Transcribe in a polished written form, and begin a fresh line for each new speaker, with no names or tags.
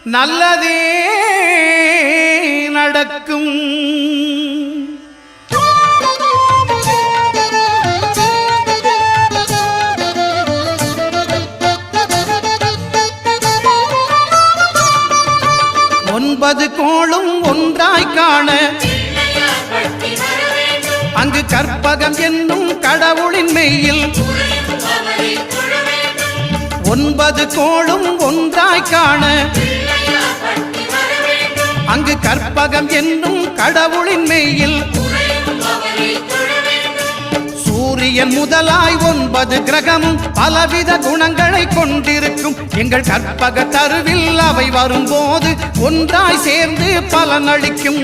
நல்லதே நடக்கும். 9 கோளும் ஒன்றாய் காண அங்கு கற்பகம் என்னும் கடவுளின் மெய்யில் 9 கோளும் ஒன்றாய் காண அங்கு கற்பகம் என்னும் கடவுளின் மெய்யில் சூரியன் முதலாய் 9 கிரகமும் பலவித குணங்களை கொண்டிருக்கும். எங்கள் கற்பக தருவில் அவை வரும்போது ஒன்றாய் சேர்ந்து பலனளிக்கும்.